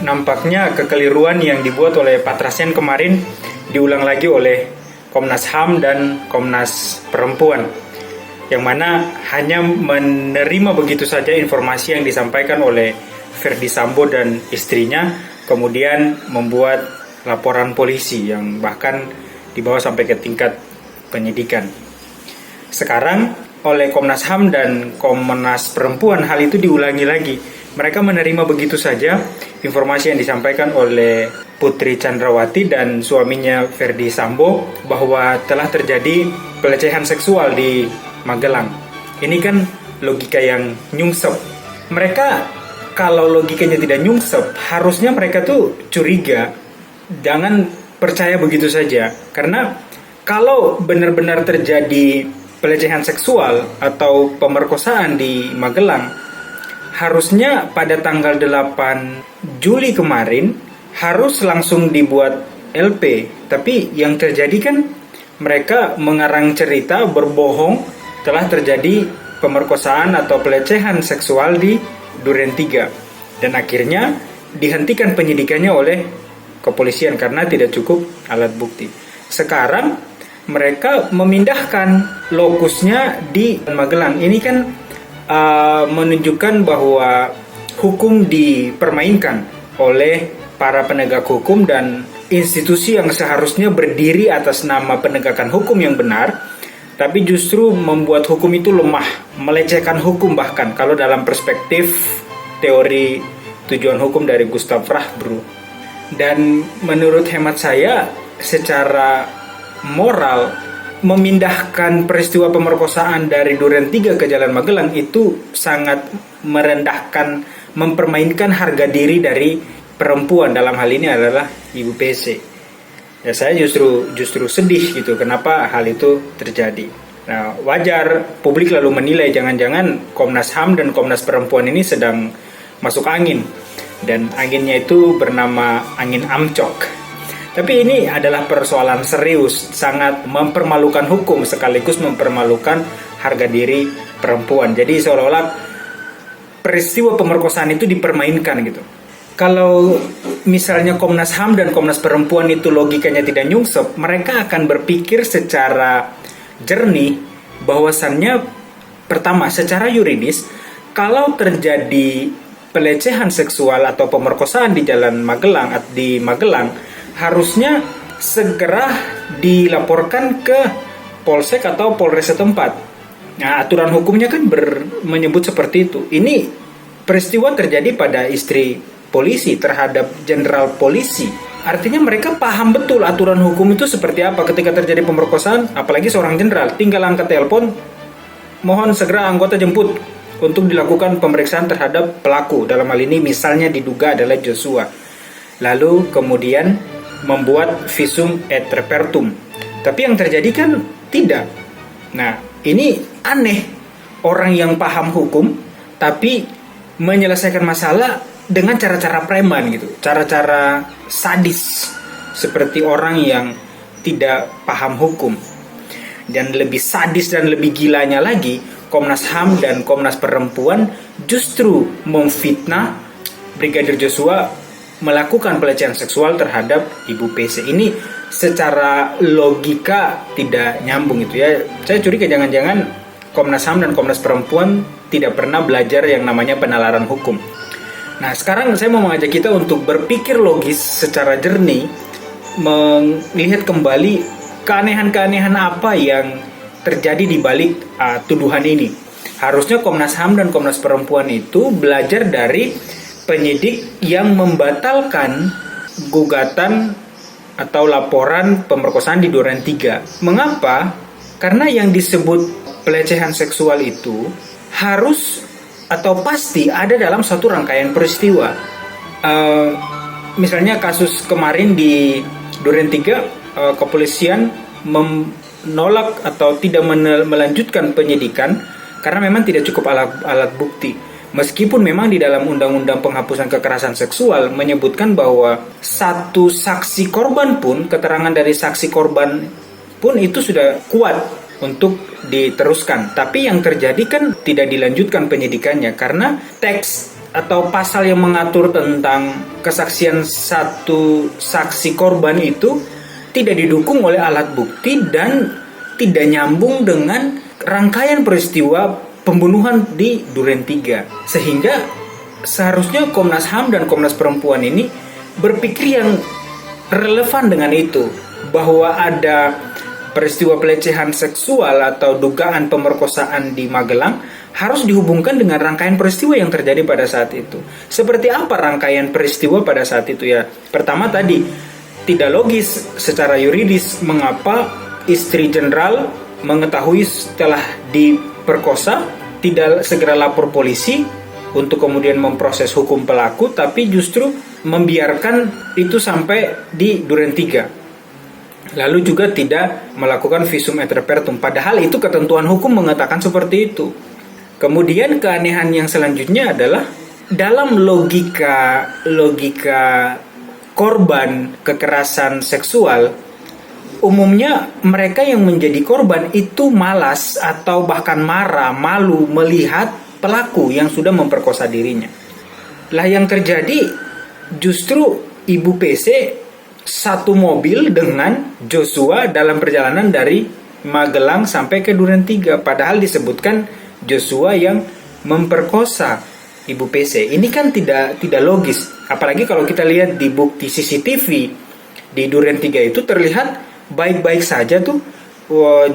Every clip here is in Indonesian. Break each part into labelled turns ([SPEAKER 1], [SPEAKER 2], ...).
[SPEAKER 1] nampaknya kekeliruan yang dibuat oleh Pak Trasyan kemarin diulang lagi oleh Komnas HAM dan Komnas Perempuan, yang mana hanya menerima begitu saja informasi yang disampaikan oleh Ferdy Sambo dan istrinya, kemudian membuat laporan polisi yang bahkan dibawa sampai ke tingkat penyidikan. Sekarang oleh Komnas HAM dan Komnas Perempuan hal itu diulangi lagi. Mereka menerima begitu saja informasi yang disampaikan oleh Putri Chandrawati dan suaminya Ferdy Sambo bahwa telah terjadi pelecehan seksual di Magelang. Ini kan logika yang nyungsep. Mereka kalau logikanya tidak nyungsep, harusnya mereka tuh curiga. Jangan percaya begitu saja. Karena kalau benar-benar terjadi pelecehan seksual atau pemerkosaan di Magelang, harusnya pada tanggal 8 Juli kemarin harus langsung dibuat LP. Tapi yang terjadi kan mereka mengarang cerita berbohong telah terjadi pemerkosaan atau pelecehan seksual di Duren 3, dan akhirnya dihentikan penyidikannya oleh kepolisian karena tidak cukup alat bukti. Sekarang mereka memindahkan lokusnya di Magelang. Ini kan menunjukkan bahwa hukum dipermainkan oleh para penegak hukum dan institusi yang seharusnya berdiri atas nama penegakan hukum yang benar, tapi justru membuat hukum itu lemah, melecehkan hukum bahkan kalau dalam perspektif teori tujuan hukum dari Gustav Rahbru. Dan menurut hemat saya, secara moral, memindahkan peristiwa pemerkosaan dari Duren 3 ke Jalan Magelang itu sangat merendahkan, mempermainkan harga diri dari perempuan, dalam hal ini adalah Ibu PC. Ya, saya justru sedih gitu kenapa hal itu terjadi. Nah, wajar publik lalu menilai jangan-jangan Komnas HAM dan Komnas Perempuan ini sedang masuk angin, dan anginnya itu bernama angin amcok. Tapi ini adalah persoalan serius, sangat mempermalukan hukum sekaligus mempermalukan harga diri perempuan. Jadi seolah-olah peristiwa pemerkosaan itu dipermainkan gitu. Kalau misalnya Komnas HAM dan Komnas Perempuan itu logikanya tidak nyungsep, mereka akan berpikir secara jernih bahwasannya, pertama, secara yuridis, kalau terjadi pelecehan seksual atau pemerkosaan di Jalan Magelang, harusnya segera dilaporkan ke polsek atau polres setempat. Nah, aturan hukumnya kan menyebut seperti itu. Ini peristiwa terjadi pada istri polisi terhadap jenderal polisi. Artinya mereka paham betul aturan hukum itu seperti apa ketika terjadi pemerkosaan, apalagi seorang jenderal. Tinggal angkat telepon, mohon segera anggota jemput untuk dilakukan pemeriksaan terhadap pelaku. Dalam hal ini misalnya diduga adalah Joshua. Lalu kemudian membuat visum et repertum. Tapi yang terjadi kan tidak. Nah, ini aneh. Orang yang paham hukum tapi menyelesaikan masalah dengan cara-cara preman gitu. Cara-cara sadis seperti orang yang tidak paham hukum. Dan lebih sadis dan lebih gilanya lagi, Komnas HAM dan Komnas Perempuan justru memfitnah Brigadir Joshua melakukan pelecehan seksual terhadap Ibu PC. Ini secara logika tidak nyambung gitu ya. Saya curiga jangan-jangan Komnas HAM dan Komnas Perempuan tidak pernah belajar yang namanya penalaran hukum. Nah, sekarang saya mau mengajak kita untuk berpikir logis secara jernih, melihat kembali keanehan-keanehan apa yang terjadi di balik tuduhan ini. Harusnya Komnas HAM dan Komnas Perempuan itu belajar dari penyidik yang membatalkan gugatan atau laporan pemerkosaan di Duren 3. Mengapa? Karena yang disebut pelecehan seksual itu harus atau pasti ada dalam suatu rangkaian peristiwa. Misalnya kasus kemarin di Duren 3, kepolisian menolak atau tidak melanjutkan penyidikan karena memang tidak cukup alat bukti. Meskipun memang di dalam Undang-Undang Penghapusan Kekerasan Seksual menyebutkan bahwa satu saksi korban pun, keterangan dari saksi korban pun itu sudah kuat untuk diteruskan. Tapi yang terjadi kan tidak dilanjutkan penyidikannya karena teks atau pasal yang mengatur tentang kesaksian satu saksi korban itu tidak didukung oleh alat bukti dan tidak nyambung dengan rangkaian peristiwa pembunuhan di Duren 3. Sehingga seharusnya Komnas HAM dan Komnas Perempuan ini berpikir yang relevan dengan itu, bahwa ada peristiwa pelecehan seksual atau dugaan pemerkosaan di Magelang harus dihubungkan dengan rangkaian peristiwa yang terjadi pada saat itu. Seperti apa rangkaian peristiwa pada saat itu ya? Pertama tadi, tidak logis secara yuridis mengapa istri jenderal mengetahui setelah diperkosa tidak segera lapor polisi untuk kemudian memproses hukum pelaku, tapi justru membiarkan itu sampai di Duren 3. Lalu juga tidak melakukan visum et repertum, padahal itu ketentuan hukum mengatakan seperti itu. Kemudian keanehan yang selanjutnya adalah dalam logika korban kekerasan seksual, umumnya mereka yang menjadi korban itu malas atau bahkan marah, malu melihat pelaku yang sudah memperkosa dirinya. Lah yang terjadi justru Ibu PC satu mobil dengan Joshua dalam perjalanan dari Magelang sampai ke Duren 3, padahal disebutkan Joshua yang memperkosa Ibu PC. Ini kan tidak logis. Apalagi kalau kita lihat di bukti CCTV di Duren 3 itu terlihat baik-baik saja tuh.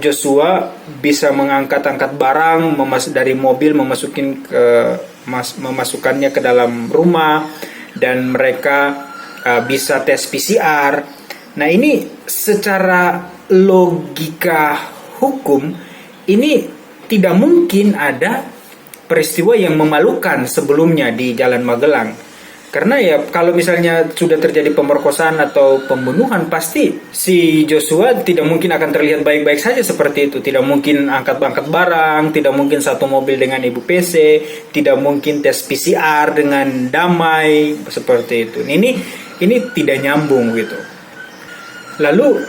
[SPEAKER 1] Joshua bisa mengangkat-angkat barang dari mobil, memasukkannya ke dalam rumah, dan mereka bisa tes PCR. Nah, ini secara logika hukum ini tidak mungkin ada peristiwa yang memalukan sebelumnya di Jalan Magelang. Karena ya kalau misalnya sudah terjadi pemerkosaan atau pembunuhan, pasti si Joshua tidak mungkin akan terlihat baik-baik saja seperti itu. Tidak mungkin angkat-angkat barang, tidak mungkin satu mobil dengan Ibu PC, tidak mungkin tes PCR dengan damai seperti itu. Ini tidak nyambung gitu. Lalu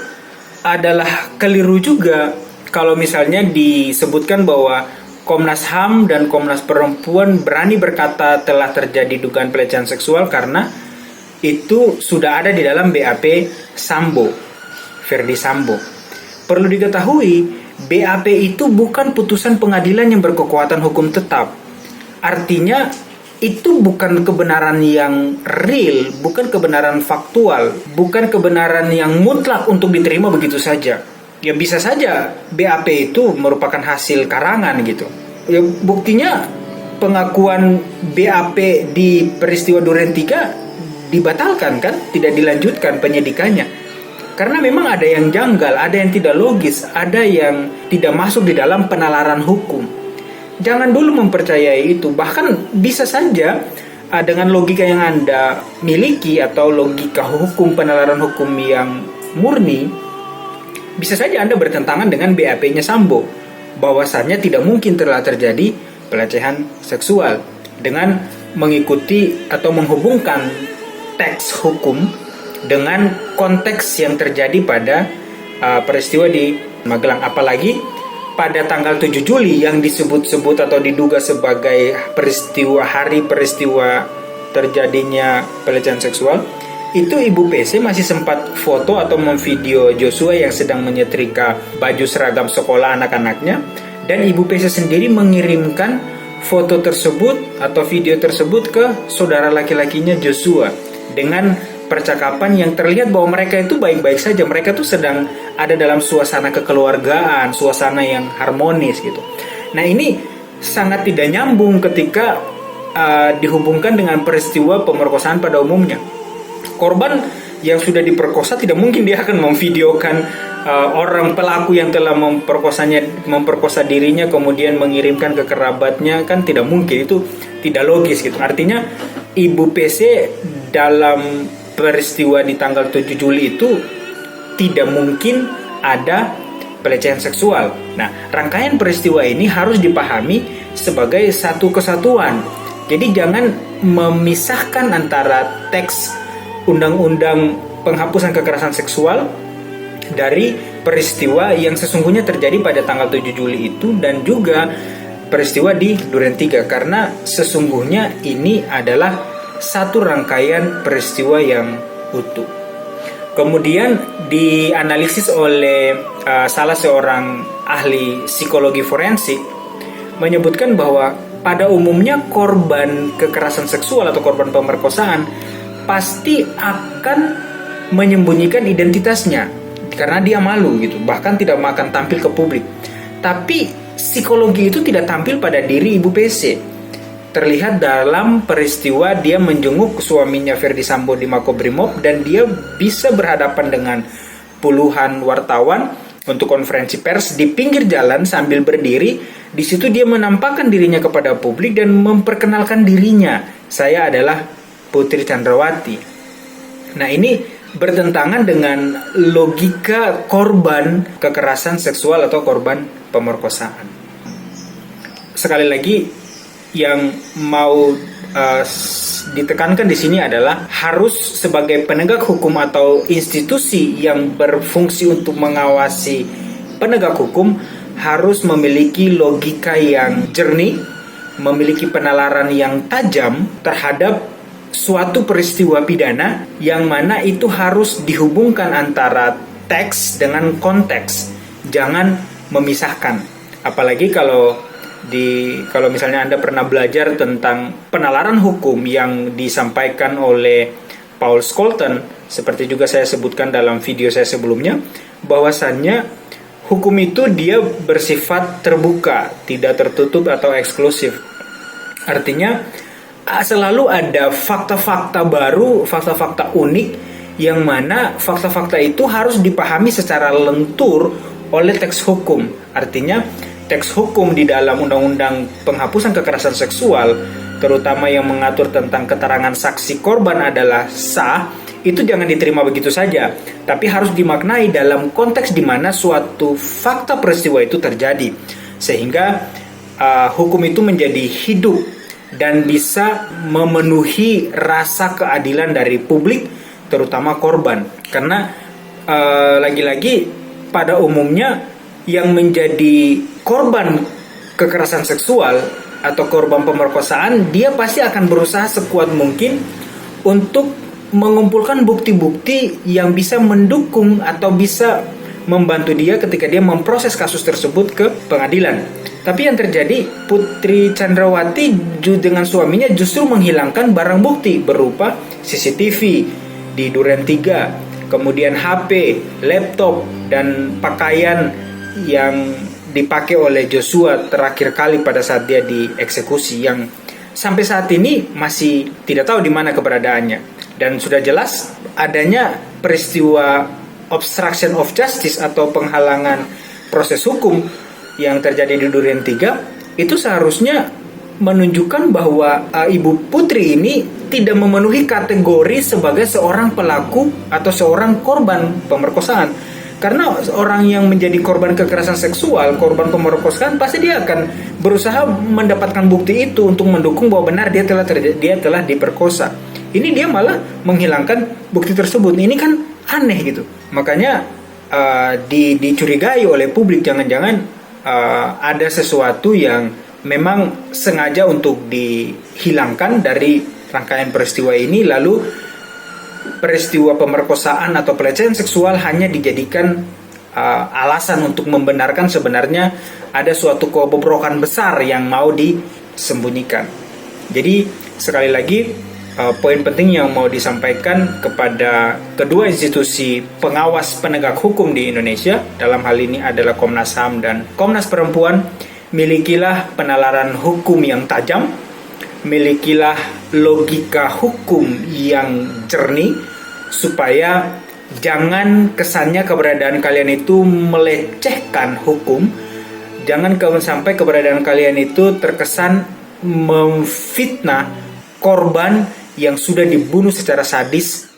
[SPEAKER 1] adalah keliru juga kalau misalnya disebutkan bahwa Komnas HAM dan Komnas Perempuan berani berkata telah terjadi dugaan pelecehan seksual karena itu sudah ada di dalam BAP Sambo, Verdi Sambo. Perlu diketahui, BAP itu bukan putusan pengadilan yang berkekuatan hukum tetap. Artinya itu bukan kebenaran yang real, bukan kebenaran faktual, bukan kebenaran yang mutlak untuk diterima begitu saja. Ya bisa saja BAP itu merupakan hasil karangan gitu. Ya buktinya pengakuan BAP di peristiwa Duren 3 dibatalkan kan, tidak dilanjutkan penyidikannya. Karena memang ada yang janggal, ada yang tidak logis, ada yang tidak masuk di dalam penalaran hukum. Jangan dulu mempercayai itu. Bahkan bisa saja dengan logika yang Anda miliki atau logika hukum penalaran hukum yang murni, bisa saja Anda bertentangan dengan BAP-nya Sambo, bahwasannya tidak mungkin telah terjadi pelecehan seksual, dengan mengikuti atau menghubungkan teks hukum dengan konteks yang terjadi pada peristiwa di Magelang. Apalagi pada tanggal 7 Juli yang disebut-sebut atau diduga sebagai hari peristiwa terjadinya pelecehan seksual, itu Ibu PC masih sempat foto atau memvideo Joshua yang sedang menyetrika baju seragam sekolah anak-anaknya, dan Ibu PC sendiri mengirimkan foto tersebut atau video tersebut ke saudara laki-lakinya Joshua dengan percakapan yang terlihat bahwa mereka itu baik-baik saja. Mereka tuh sedang ada dalam suasana kekeluargaan, suasana yang harmonis gitu. Nah, ini sangat tidak nyambung ketika dihubungkan dengan peristiwa pemerkosaan pada umumnya. Korban yang sudah diperkosa tidak mungkin dia akan memvideokan orang pelaku yang telah memperkosa dirinya kemudian mengirimkan ke kerabatnya, kan tidak mungkin, itu tidak logis gitu. Artinya Ibu PC dalam peristiwa di tanggal 7 Juli itu tidak mungkin ada pelecehan seksual. Nah, rangkaian peristiwa ini harus dipahami sebagai satu kesatuan. Jadi jangan memisahkan antara teks Undang-Undang Penghapusan Kekerasan Seksual dari peristiwa yang sesungguhnya terjadi pada tanggal 7 Juli itu, dan juga peristiwa di Duren 3, karena sesungguhnya ini adalah satu rangkaian peristiwa yang utuh. Kemudian dianalisis oleh salah seorang ahli psikologi forensik menyebutkan bahwa pada umumnya korban kekerasan seksual atau korban pemerkosaan pasti akan menyembunyikan identitasnya karena dia malu gitu, bahkan tidak akan tampil ke publik. Tapi psikologi itu tidak tampil pada diri Ibu PC. Terlihat dalam peristiwa dia menjenguk suaminya Ferdy Sambo di Makobrimob dan dia bisa berhadapan dengan puluhan wartawan untuk konferensi pers di pinggir jalan sambil berdiri. Di situ dia menampakkan dirinya kepada publik dan memperkenalkan dirinya. Saya adalah Putri Chandrawati. Nah, ini bertentangan dengan logika korban kekerasan seksual atau korban pemerkosaan. Sekali lagi, yang mau ditekankan di sini adalah harus sebagai penegak hukum atau institusi yang berfungsi untuk mengawasi penegak hukum harus memiliki logika yang jernih, memiliki penalaran yang tajam terhadap suatu peristiwa pidana yang mana itu harus dihubungkan antara teks dengan konteks, jangan memisahkan. Apalagi kalau misalnya Anda pernah belajar tentang penalaran hukum yang disampaikan oleh Paul Scholten, seperti juga saya sebutkan dalam video saya sebelumnya, bahwasannya hukum itu dia bersifat terbuka, tidak tertutup atau eksklusif. Artinya selalu ada fakta-fakta baru, fakta-fakta unik, yang mana fakta-fakta itu harus dipahami secara lentur oleh teks hukum. Artinya teks hukum di dalam Undang-Undang Penghapusan Kekerasan Seksual, terutama yang mengatur tentang keterangan saksi korban adalah sah, itu jangan diterima begitu saja, tapi harus dimaknai dalam konteks di mana suatu fakta peristiwa itu terjadi, sehingga hukum itu menjadi hidup dan bisa memenuhi rasa keadilan dari publik, terutama korban. Karena lagi-lagi pada umumnya yang menjadi korban kekerasan seksual atau korban pemerkosaan, dia pasti akan berusaha sekuat mungkin untuk mengumpulkan bukti-bukti yang bisa mendukung atau bisa membantu dia ketika dia memproses kasus tersebut ke pengadilan. Tapi yang terjadi, Putri Chandrawati dengan suaminya justru menghilangkan barang bukti berupa CCTV di Duren 3, kemudian HP, laptop, dan pakaian yang dipakai oleh Joshua terakhir kali pada saat dia dieksekusi, yang sampai saat ini masih tidak tahu di mana keberadaannya. Dan sudah jelas adanya peristiwa obstruction of justice atau penghalangan proses hukum yang terjadi di Duren 3 itu seharusnya menunjukkan bahwa Ibu Putri ini tidak memenuhi kategori sebagai seorang pelaku atau seorang korban pemerkosaan. Karena orang yang menjadi korban kekerasan seksual, korban pemerkosaan, pasti dia akan berusaha mendapatkan bukti itu untuk mendukung bahwa benar dia telah diperkosa. Ini dia malah menghilangkan bukti tersebut. Ini kan aneh gitu. Makanya dicurigai oleh publik, jangan-jangan ada sesuatu yang memang sengaja untuk dihilangkan dari rangkaian peristiwa ini, lalu peristiwa pemerkosaan atau pelecehan seksual hanya dijadikan alasan untuk membenarkan sebenarnya ada suatu kebobrokan besar yang mau disembunyikan. Jadi sekali lagi poin penting yang mau disampaikan kepada kedua institusi pengawas penegak hukum di Indonesia, dalam hal ini adalah Komnas HAM dan Komnas Perempuan, milikilah penalaran hukum yang tajam, milikilah logika hukum yang jernih, supaya jangan kesannya keberadaan kalian itu melecehkan hukum, jangan sampai keberadaan kalian itu terkesan memfitnah korban yang sudah dibunuh secara sadis